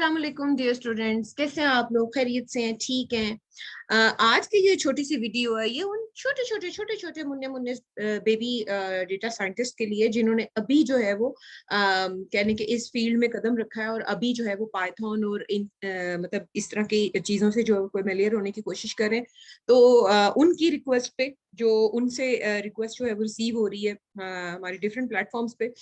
अस्सलाम वालेकुम dear students, कैसे हैं आप लोग? खैरियत से हैं? ठीक हैं? आज की ये छोटी सी वीडियो है, ये उन छोटे छोटे मुन्ने मुन्ने बेबी डेटा साइंटिस्ट के लिए जिन्होंने अभी जो है वो कहने के इस फील्ड में कदम रखा है और अभी जो है वो पाइथन और इन मतलब इस तरह की चीजों से जो फेमिलियर होने की कोशिश कर रहे हैं। तो उनकी रिक्वेस्ट पे जो उनसे रिक्वेस्ट जो है वो रिसीव हो रही है हमारे डिफरेंट प्लेटफॉर्म्स पे,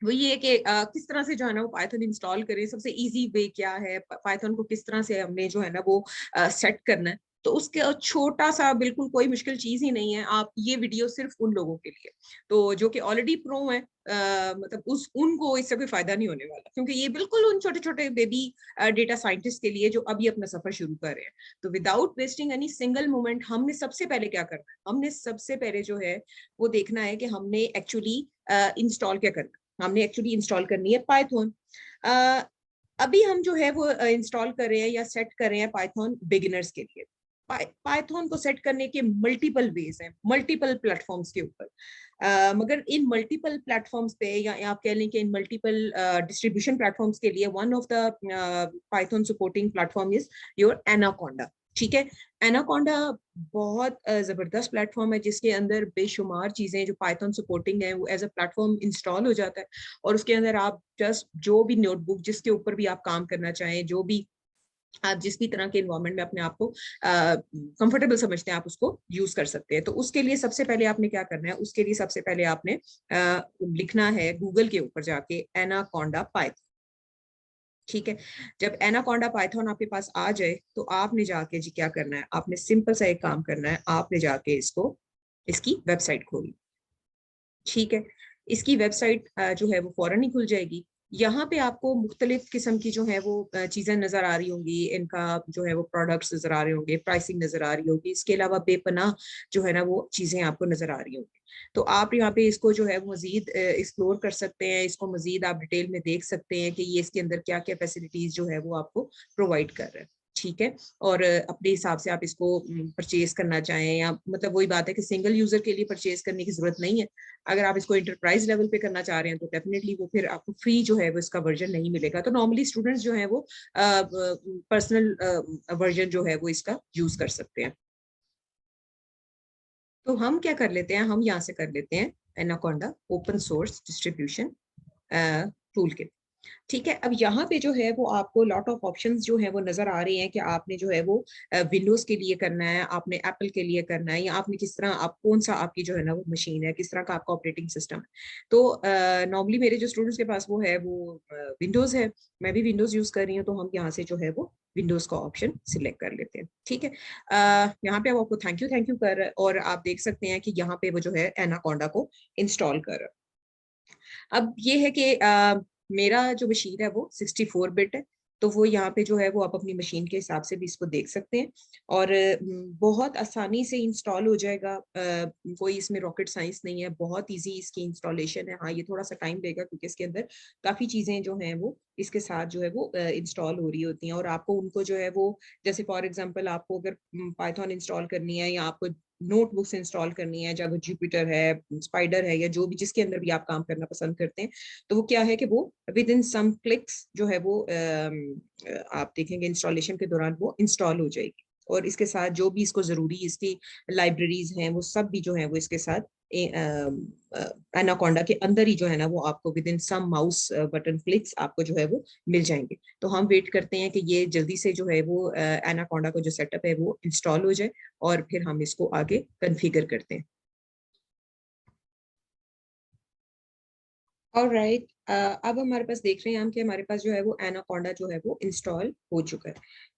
वो ये है कि किस तरह से जो है ना वो पाइथन इंस्टॉल करें, सबसे इजी वे क्या है, पाइथन को किस तरह से हमने जो है ना वो सेट करना है। तो उसके छोटा सा बिल्कुल कोई मुश्किल चीज ही नहीं है। आप ये वीडियो सिर्फ उन लोगों के लिए तो जो कि ऑलरेडी प्रो है, मतलब उस उनको इससे कोई फायदा नहीं होने वाला, क्योंकि ये बिल्कुल उन छोटे छोटे बेबी डेटा साइंटिस्ट के लिए जो अभी अपना सफर शुरू कर रहे हैं। तो without wasting any single moment हमने सबसे पहले क्या करना है, हमने सबसे पहले जो है वो देखना है कि हमने एक्चुअली इंस्टॉल क्या करना है। हमने एक्चुअली इंस्टॉल करनी है पाइथन। अभी हम जो है वो इंस्टॉल कर रहे हैं या सेट कर रहे हैं पाइथन बिगिनर्स के लिए। पाइथन को सेट करने के मल्टीपल वेज हैं, मल्टीपल प्लेटफॉर्म्स के ऊपर। मगर इन मल्टीपल प्लेटफॉर्म्स पे या आप कह लें कि इन मल्टीपल डिस्ट्रीब्यूशन प्लेटफॉर्म्स के लिए one of the Python supporting platform is your anaconda. ठीक है, एनाकोंडा बहुत जबरदस्त प्लेटफॉर्म है जिसके अंदर बेशुमार चीजें जो पाइथन सपोर्टिंग है वो एज अ प्लेटफॉर्म इंस्टॉल हो जाता है। और उसके अंदर आप जस्ट जो भी नोटबुक जिसके ऊपर भी आप काम करना चाहें, जो भी आप जिस भी तरह के इन्वायरमेंट में अपने आप को कंफर्टेबल समझते हैं, आप उसको यूज कर सकते हैं। तो उसके लिए सबसे पहले आपने क्या करना है, उसके लिए सबसे पहले आपने लिखना है गूगल के ऊपर जाके एनाकोंडा पाइथन। ठीक है, जब एनाकोंडा पाइथन आपके पास आ जाए तो आपने जाके जी क्या करना है, आपने सिंपल सा एक काम करना है, आपने जाके इसको इसकी वेबसाइट खोली। ठीक है, इसकी वेबसाइट जो है वो फौरन ही खुल जाएगी। यहाँ पे आपको मुख्तलिफ किस्म की जो है वो चीजें नजर आ रही होंगी, इनका जो है वो प्रोडक्ट्स नजर आ रहे होंगे, प्राइसिंग नजर आ रही होगी, इसके अलावा बेपनाह जो है ना वो चीजें आपको नजर आ रही होंगी। तो आप यहाँ पे इसको जो है मजीद एक्सप्लोर कर सकते हैं, इसको मजीद आप डिटेल में देख सकते हैं कि ये इसके अंदर क्या क्या फैसिलिटीज जो है वो आपको प्रोवाइड कर रहे हैं। ठीक है, और अपने हिसाब से आप इसको परचेज करना चाहें, या मतलब वही बात है कि सिंगल यूजर के लिए परचेज करने की जरूरत नहीं है। अगर आप इसको इंटरप्राइज लेवल पे करना चाह रहे हैं तो डेफिनेटली वो फिर आपको फ्री जो है वो इसका वर्जन नहीं मिलेगा। तो नॉर्मली स्टूडेंट्स जो है वो पर्सनल वर्जन जो है वो इसका यूज कर सकते हैं। तो हम क्या कर लेते हैं, हम यहाँ से कर लेते हैं anaconda open source distribution tool kit. ठीक है, अब यहाँ पे जो है वो आपको लॉट ऑफ ऑप्शंस जो है वो नजर आ रहे हैं कि आपने जो है वो विंडोज के लिए करना है, आपने एप्पल के लिए करना है, या आपने किस तरह, आप कौन सा आपकी जो है ना वो मशीन है, किस तरह का आपका ऑपरेटिंग सिस्टम है। तो नॉर्मली मेरे जो स्टूडेंट्स के पास वो है वो विंडोज है, मैं भी विंडोज यूज कर रही हूँ, तो हम यहाँ से जो है वो विंडोज का ऑप्शन सिलेक्ट कर लेते हैं। ठीक है, यहाँ पे आपको थैंक यू कर, और आप देख सकते हैं कि यहाँ पे वो जो है एनाकोंडा को इंस्टॉल कर। अब ये है कि मेरा जो मशीन है वो 64 बिट है, तो वो यहाँ पे जो है वो आप अपनी मशीन के हिसाब से भी इसको देख सकते हैं, और बहुत आसानी से इंस्टॉल हो जाएगा। कोई इसमें रॉकेट साइंस नहीं है, बहुत इजी इसकी इंस्टॉलेशन है। हाँ, ये थोड़ा सा टाइम लेगा क्योंकि इसके अंदर काफी चीजें जो हैं वो इसके साथ जो है वो इंस्टॉल हो रही होती हैं, और आपको उनको जो है वो, जैसे फॉर एग्जांपल आपको अगर पाइथन इंस्टॉल करनी है या आपको नोटबुक्स इंस्टॉल करनी है, चाहे वो जुपिटर है, स्पाइडर है, या जो भी जिसके अंदर भी आप काम करना पसंद करते हैं, तो वो क्या है कि वो विद इन सम क्लिक्स जो है वो आप देखेंगे इंस्टॉलेशन के दौरान वो इंस्टॉल हो जाएगी। और इसके साथ जो भी इसको जरूरी इसकी लाइब्रेरीज हैं वो सब भी जो है वो इसके साथ एनाकोंडा के अंदर ही जो है ना वो आपको within some mouse button clicks आपको जो है वो मिल जाएंगे। तो हम वेट करते हैं कि ये जल्दी से जो है वो एनाकोंडा का जो सेटअप है वो इंस्टॉल हो जाए, और फिर हम इसको आगे कन्फिगर करते हैं। ऑलराइट, अब हमारे पास देख रहे हैं हम कि हमारे पास जो है वो एनाकोंडा जो है वो इंस्टॉल हो चुका है।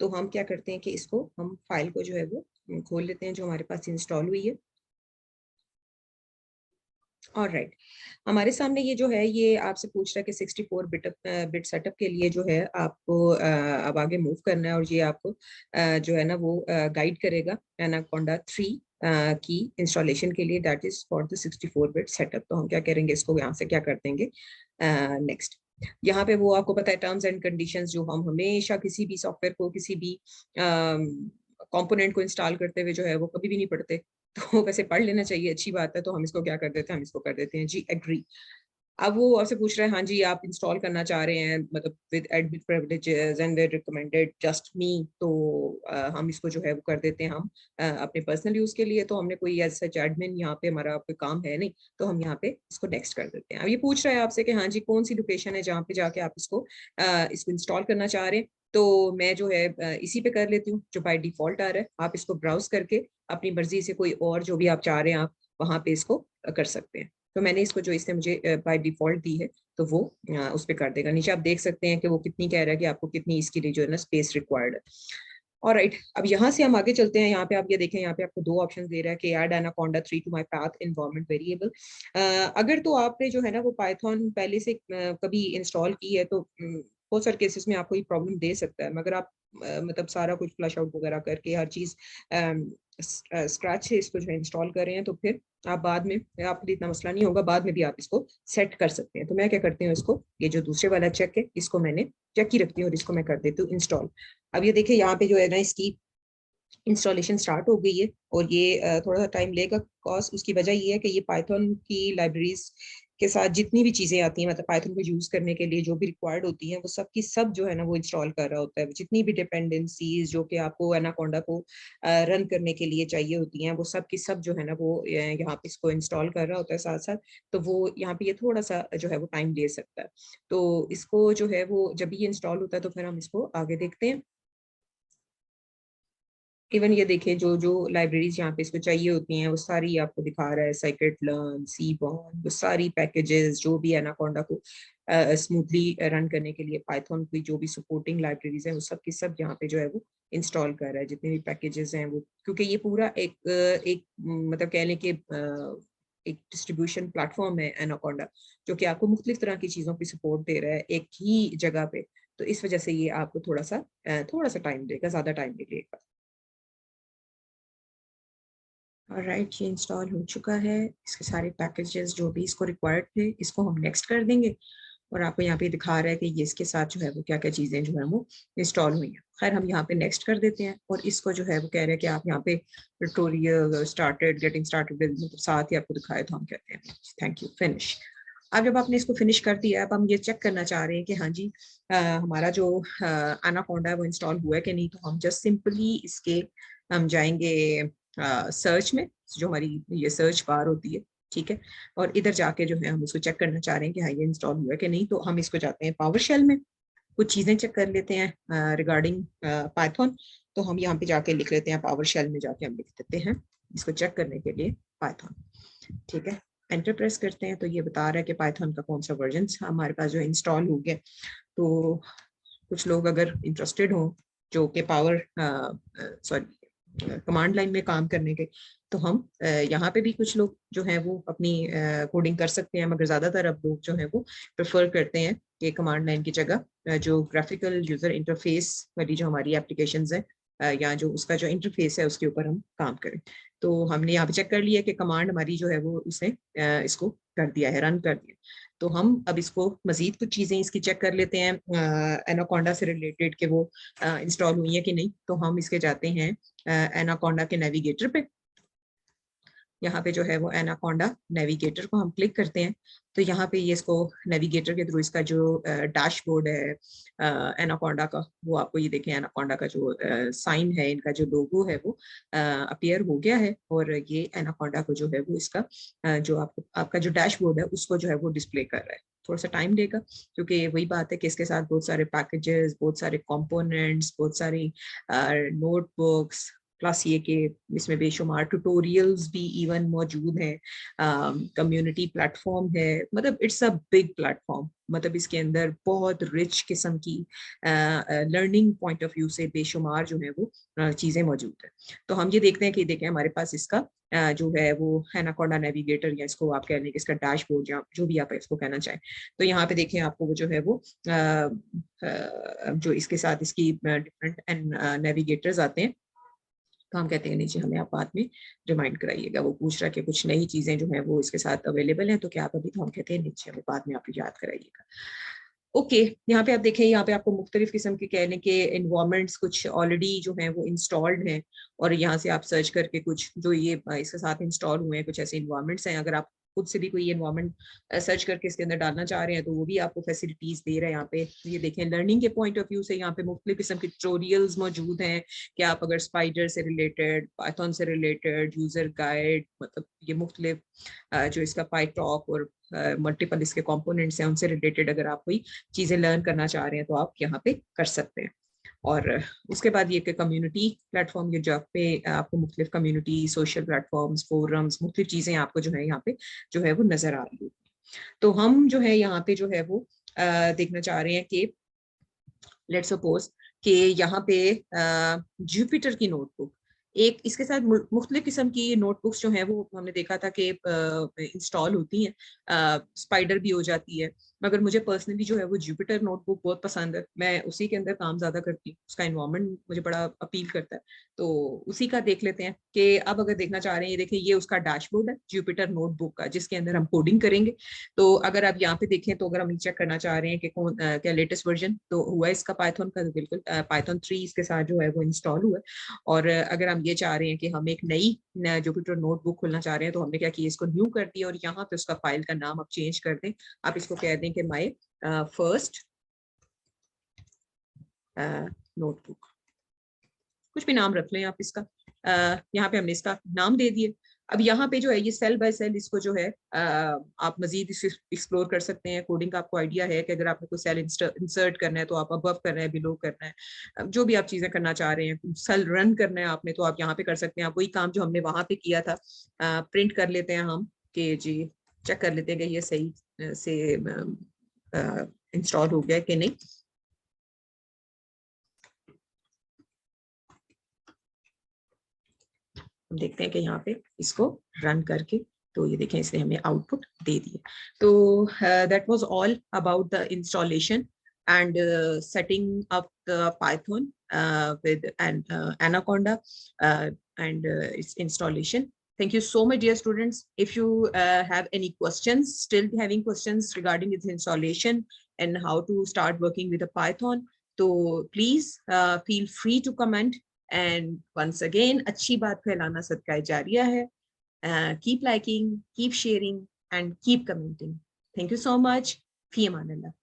तो हम क्या करते हैं कि इसको हम फाइल को जो है वो खोल लेते हैं जो हमारे पास इंस्टॉल हुई है। ऑलराइट, हमारे सामने ये जो है ये आपसे पूछ रहा है कि 64 बिट बिट सेटअप के लिए जो है आपको अब आगे मूव करना है, और ये आपको जो है ना वो गाइड करेगा एनाकोंडा 3 की इंस्टॉलेशन के लिए, that is for the 64 bit setup. तो हम क्या करेंगे, इसको यहाँ से क्या कर देंगे, नेक्स्ट। यहाँ पे वो आपको पता है टर्म्स एंड कंडीशंस जो हम हमेशा किसी भी सॉफ्टवेयर को, किसी भी कंपोनेंट को इंस्टॉल करते हुए जो है वो कभी भी नहीं पढ़ते। तो वैसे पढ़ लेना चाहिए, अच्छी बात है। तो हम इसको क्या कर देते हैं, हम इसको कर देते हैं जी एग्री। अब वो आपसे पूछ रहा है, हाँ जी आप इंस्टॉल करना चाह रहे हैं मतलब with admin privileges and with recommended just me, तो हम इसको जो है वो कर देते हैं हम अपने पर्सनल यूज के लिए, तो हमने कोई एज सच एडमिन यहाँ पे हमारा कोई काम है नहीं, तो हम यहाँ पे इसको नेक्स्ट कर देते हैं। अब ये पूछ रहा है आपसे कि हाँ जी कौन सी लोकेशन है जहाँ पे जाके आप इसको इंस्टॉल करना चाह रहे हैं, तो मैं जो है इसी पे कर लेती हूँ जो बाय डिफॉल्ट आ रहा है। आप इसको ब्राउज करके अपनी मर्जी से कोई और जो भी आप चाह रहे हैं आप वहां पे इसको कर सकते हैं। तो मैंने इसको जो इसने मुझे बाय डिफॉल्ट दी है तो वो उस पर कर देगा। नीचे आप देख सकते हैं कि वो कितनी कह रहा है कि आपको कितनी इसके लिए जो है ना स्पेस रिक्वायर्ड है। और राइट, अब यहाँ से हम आगे चलते हैं। यहाँ पे आप ये देखें, यहाँ पे आपको दो ऑप्शन दे रहा है कि add Anaconda 3 to my path environment variable. अगर तो आपने जो है ना वो पाइथन पहले से कभी इंस्टॉल की है तो बहुत सारे केसेस में आपको ये प्रॉब्लम दे सकता है, मगर आप मतलब सारा कुछ फ्लश आउट वगैरह करके हर चीज स्क्रैच से इसको जो है इंस्टॉल कर रहे हैं तो फिर आप बाद में आपके लिए इतना मसला नहीं होगा, बाद में भी आप इसको सेट कर सकते हैं। तो मैं क्या करती हूँ, इसको ये जो दूसरे वाला चेक है इसको मैंने चेक ही रखती हूँ और इसको मैं कर देती हूँ इंस्टॉल। अब ये देखिए यहाँ पे जो है ना इसकी इंस्टॉलेशन स्टार्ट हो गई है और ये थोड़ा सा टाइम लेगा। कॉज उसकी वजह ये है कि ये पाइथन की लाइब्रेरीज के साथ जितनी भी चीजें आती हैं मतलब पाइथन को यूज करने के लिए जो भी रिक्वायर्ड होती हैं वो सब की सब जो है ना वो इंस्टॉल कर रहा होता है। जितनी भी डिपेंडेंसीज जो कि आपको एनाकोंडा को रन करने के लिए चाहिए होती हैं वो सब की सब जो है ना वो यहाँ पे इसको इंस्टॉल कर रहा होता है साथ साथ। तो वो यहाँ पे ये थोड़ा सा जो है वो टाइम ले सकता है। तो इसको जो है वो जब ये इंस्टॉल होता है तो फिर हम इसको आगे देखते हैं। इवन ये देखिए जो जो लाइब्रेरीज यहाँ पे इसको चाहिए होती हैं वो सारी आपको दिखा रहा है, साइकिट लर्न, सीबॉर्न, वो सारी पैकेजेस जो भी एनाकोंडा को स्मूथली रन करने के लिए पाइथन की जो भी सपोर्टिंग लाइब्रेरीज हैं वो सब की सब यहाँ पे जो है वो इंस्टॉल कर रहा है, जितने भी पैकेजेस हैं वो। क्योंकि ये पूरा एक मतलब कह लें कि एक डिस्ट्रीब्यूशन प्लेटफॉर्म है एनाकोंडा, जो कि आपको मुख्तलिफ तरह की चीज़ों की सपोर्ट दे रहा है एक ही जगह पे। तो इस वजह से ये आपको थोड़ा सा टाइम देगा, ज़्यादा टाइम नहीं लेगा। राइट, ये इंस्टॉल हो चुका है। इसके सारे पैकेजेस जो भी इसको रिक्वायर्ड थे इसको हम नेक्स्ट कर देंगे और आपको यहाँ पे दिखा रहा है कि ये इसके साथ जो है वो क्या क्या चीज़ें जो है वो इंस्टॉल हुई हैं। खैर हम यहाँ पे नेक्स्ट कर देते हैं और इसको जो है वो कह रहे हैं कि आप यहाँ पे ट्यूटोरियल स्टार्टेड गेटिंग स्टार्टेड मतलब साथ ही आपको दिखाए तो हम कहते हैं थैंक यू फिनिश। अब जब आपने इसको फिनिश कर दिया अब हम ये चेक करना चाह रहे हैं कि हाँ जी हमारा जो एनाकोंडा है वो इंस्टॉल हुआ है कि नहीं। तो हम जस्ट सिंपली इसके हम जाएंगे सर्च में, जो हमारी ये सर्च बार होती है, ठीक है। और इधर जाके जो है हम इसको चेक करना चाह रहे हैं कि हाँ ये इंस्टॉल हुआ है कि नहीं। तो हम इसको जाते हैं पावर शेल में, कुछ चीजें चेक कर लेते हैं रिगार्डिंग पाइथन। तो हम यहाँ पे जाके लिख लेते हैं, पावर शेल में जाके हम लिख देते हैं इसको चेक करने के लिए पाइथन, ठीक है। एंटर प्रेस करते हैं तो ये बता रहा है कि पाइथन का कौन सा वर्जन हमारे पास जो इंस्टॉल हो गया। तो कुछ लोग अगर इंटरेस्टेड हो जो कि पावर सॉरी कमांड लाइन में काम करने के, तो हम यहाँ पे भी कुछ लोग जो हैं वो अपनी कोडिंग कर सकते हैं, मगर ज्यादातर अब लोग जो हैं वो प्रेफर करते हैं कि कमांड लाइन की जगह जो ग्राफिकल यूजर इंटरफेस वाली जो हमारी एप्लीकेशंस हैं या जो उसका जो इंटरफेस है उसके ऊपर हम काम करें। तो हमने यहाँ पे चेक कर लिया कि कमांड हमारी जो है वो उसने इसको कर दिया है, रन कर दिया। तो हम अब इसको मजीद कुछ चीजें इसकी चेक कर लेते हैं एनाकोंडा से रिलेटेड कि वो इंस्टॉल हुई है कि नहीं। तो हम इसके जाते हैं एनाकोंडा के नेविगेटर पे। यहाँ पे जो है वो एनाकोंडा नेविगेटर को हम क्लिक करते हैं तो यहाँ पे ये इसको नेविगेटर के थ्रू इसका जो डैशबोर्ड है एनाकोंडा का, वो आपको ये देखें एनाकोंडा का जो साइन है, इनका जो लोगो है वो अपीयर हो गया है। और ये एनाकोंडा को जो है वो इसका जो आपका जो डैशबोर्ड है उसको जो है वो डिस्प्ले कर रहा है। थोड़ा सा टाइम लेगा क्योंकि वही बात है कि इसके साथ बहुत सारे पैकेजेस, बहुत सारे कंपोनेंट्स, बहुत सारी नोटबुक्स, प्लस ये कि इसमें बेशुमार ट्यूटोरियल्स भी इवन मौजूद हैं, कम्युनिटी प्लेटफॉर्म है, मतलब इट्स अ बिग प्लेटफॉर्म। मतलब इसके अंदर बहुत रिच किस्म की लर्निंग पॉइंट ऑफ व्यू से बेशुमार जो है वो चीज़ें मौजूद है। तो हम ये देखते हैं कि देखें हमारे पास इसका जो है वो एनाकोंडा नेविगेटर, या इसको आप कह लें कि इसका डैशबोर्ड या जो भी आप इसको कहना चाहें। तो यहाँ पे देखें आपको वो जो है वो जो इसके साथ इसकी डिफरेंट नेविगेटर्स आते हैं। तो हम कहते हैं नीचे हमें आप बाद में रिमाइंड कराइएगा। वो पूछ रहा है कि कुछ नई चीजें जो है वो इसके साथ अवेलेबल हैं तो क्या आप अभी, तो हम कहते हैं नीचे हमें बाद में आप याद कराइएगा। ओके, यहाँ पे आप देखें, यहाँ पे आपको मुख्तलिफ किस्म के कहने के इन्वायरमेंट्स कुछ ऑलरेडी जो है वो इंस्टॉल्ड हैं और यहाँ से आप सर्च करके कुछ जो ये इसके साथ इंस्टॉल हुए हैं कुछ ऐसे इन्वायरमेंट्स हैं। अगर आप खुद से भी कोई एनवायरनमेंट सर्च करके इसके अंदर डालना चाह रहे हैं तो वो भी आपको फैसिलिटीज दे रहे हैं यहाँ पे। ये देखें, लर्निंग के पॉइंट ऑफ व्यू से यहाँ पे मुख्तलिफ किस्म के ट्यूटोरियल्स मौजूद हैं कि आप अगर स्पाइडर से रिलेटेड, पाइथन से रिलेटेड, यूजर गाइड, मतलब ये मुख्तलिफ जो इसका पाइटॉक और मल्टीपल इसके कंपोनेंट्स हैं उनसे रिलेटेड अगर आप कोई चीजें लर्न करना चाह रहे हैं तो आप यहाँ पे कर सकते हैं। और उसके बाद ये कम्युनिटी प्लेटफॉर्म, ये जहाँ पे आपको मुख्तलिफ कम्युनिटी, सोशल प्लेटफॉर्म्स, फोरम्स, मुख्तलिफ चीजें आपको जो है यहाँ पे जो है वो नजर आ रही है। तो हम जो है यहाँ पे जो है वो देखना चाह रहे हैं कि लेट्स सपोज कि यहाँ पे जुपिटर की नोटबुक, एक इसके साथ मुख्तलिफ किस्म की नोटबुक्स जो हैं वो हमने देखा था कि इंस्टॉल होती हैं, स्पाइडर भी हो जाती है, मगर मुझे पर्सनली जो है वो जुपिटर नोटबुक बहुत पसंद है। मैं उसी के अंदर काम ज्यादा करती हूँ, उसका एनवायरनमेंट मुझे बड़ा अपील करता है, तो उसी का देख लेते हैं। कि अब अगर देखना चाह रहे हैं, ये देखिए ये उसका डैशबोर्ड है जुपिटर नोटबुक का, जिसके अंदर हम कोडिंग करेंगे। तो अगर आप यहाँ पे देखें तो अगर हम चेक करना चाह रहे हैं कि कौन क्या लेटेस्ट वर्जन तो हुआ है इसका पाइथन का, तो बिल्कुल पाइथन 3 इसके साथ जो है वो इंस्टॉल हुआ है। और अगर हम ये चाह रहे हैं कि हम एक नई जुपिटर नोटबुक खोलना चाह रहे हैं तो हमने क्या किया, इसको न्यू कर दिया और यहाँ पे उसका फाइल का नाम आप चेंज कर दें। आप इसको कह दें कि माई फर्स्ट नोटबुक, कुछ भी नाम रख लें आप इसका। यहाँ पे हमने इसका नाम दे दिए। अब यहाँ पे जो है ये सेल बाय सेल इसको जो है आप मजीद एक्सप्लोर कर सकते हैं। कोडिंग का आपको आइडिया है कि अगर आपने कोई सेल इंसर्ट करना है तो आप अबव करना है, बिलो करना है, जो भी आप चीजें करना चाह रहे हैं, सेल रन करना है आपने तो आप यहाँ पे कर सकते हैं। आप वही काम जो हमने वहां पे किया था प्रिंट कर लेते हैं हम, कि जी चेक कर लेते हैं कि ये सही से इंस्टॉल हो गया कि नहीं। हम देखते हैं कि यहाँ पे इसको रन करके, तो ये देखें इसने हमें आउटपुट दे दिया। तो that was all about the installation and setting up the Python with an Anaconda and its installation. Thank you so much, dear students. If you have any questions, still having questions regarding its installation and how to start working with a Python, so please feel free to comment. And once again, अच्छी बात फैलाना सदका जारिया है. Keep liking, keep sharing, and keep commenting. Thank you so much. Fi aman Allah.